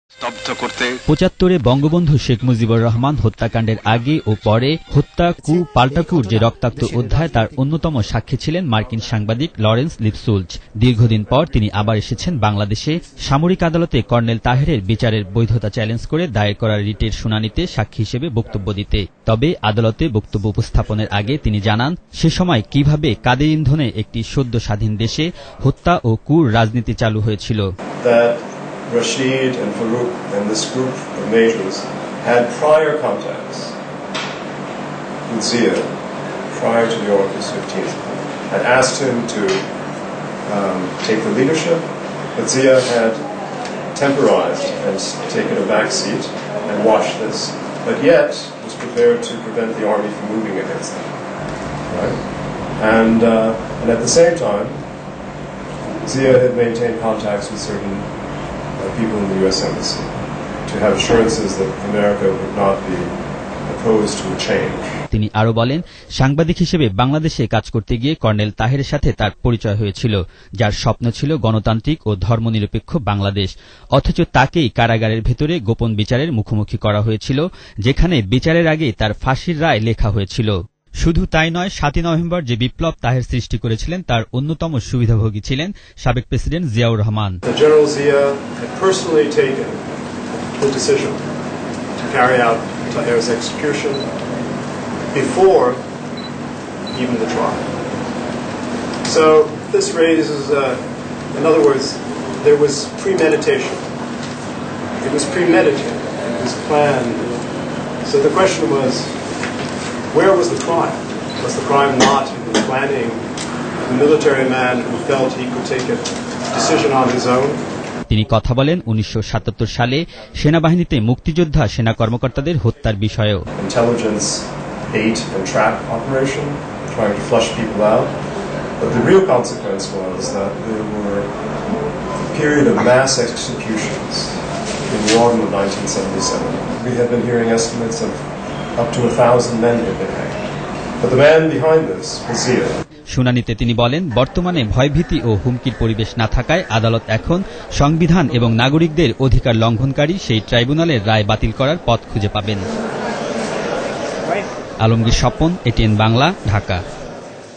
৭৫ বঙ্গবন্ধু শেখ মুজিবুর রহমান হত্যাকাণ্ডের আগে ও পরে হত্যা, কু, পাল্টাকুর যে রক্তাক্ত অধ্যায় তার অন্যতম সাক্ষী ছিলেন মার্কিন সাংবাদিক লরেন্স লিপসুলজ। দীর্ঘদিন পর তিনি আবার এসেছেন বাংলাদেশে সামরিক আদালতে কর্নেল তাহেরের বিচারের বৈধতা চ্যালেঞ্জ করে দায়ের করা রিটের শুনানিতে সাক্ষী হিসেবে বক্তব্য দিতে। তবে আদালতে বক্তব্য উপস্থাপনের আগে তিনি জানান সে সময় কিভাবে কাদের ইন্ধনে একটি সদ্য স্বাধীন দেশে হত্যা ও কুর রাজনীতি চালু হয়েছিল। Rashid and Farouk and this group of majors had prior contacts with Zia prior to the August 15th. Had asked him to take the leadership, but Zia had temporized and taken a back seat and watched this, but yet was prepared to prevent the army from moving against them. Right? And at the same time, Zia had maintained contacts with certain people in the U.S. Embassy to have assurances that America would not be opposed to a change. তিনি আরো বলেন, সাংবাদিক হিসেবে বাংলাদেশে কাজ করতে গিয়ে colonel তাহেরের সাথে তার পরিচয় হয়েছিল, যার স্বপ্ন ছিল গণতান্ত্রিক ও ধর্মনিরপেক্ষ বাংলাদেশ। অথচ তাকেই কারাগারের ভেতরে গোপন বিচারের মুখোমুখি করা হয়েছিল, যেখানে বিচারের আগে তার ফাঁসির রায় লেখা হয়েছিল। শুধু তাই নয়, ৭ই নভেম্বর যে বিপ্লব তাহের সৃষ্টি করেছিলেন তার অন্যতম সুবিধাভোগী ছিলেন সাবেক president Ziaur Rahman. General Zia had personally taken the decision to carry out Taher's execution before even the trial. So this raises, in other words, there was premeditation. It was premeditated. It was planned. So the question was, where was the crime? Was the crime not in the planning of a military man who felt he could take a decision on his own? তিনি কথা বলেন ১৯৭৭ সালে সেনাবাহিনীতে মুক্তিযোদ্ধা সেনা কর্মকর্তাদের হত্যার বিষয়েও। Intelligence ate and trap operation, trying to flush people out. But the real consequence was that there were a period of mass executions in the autumn of 1977. We have been hearing estimates of up to 1,000 men have been hanged. But the man behind this was Zia. শুনানিতে তিনি বলেন, বর্তমানে ভয়ভীতি ও হুমকির পরিবেশ না থাকায় আদালত এখন সংবিধান এবং নাগরিকদের অধিকার লঙ্ঘনকারী সেই ট্রাইব্যুনালের রায় বাতিল করার পথ খুঁজে পাবেন। আলমগীর স্বপন, এটিএন বাংলা, ঢাকা।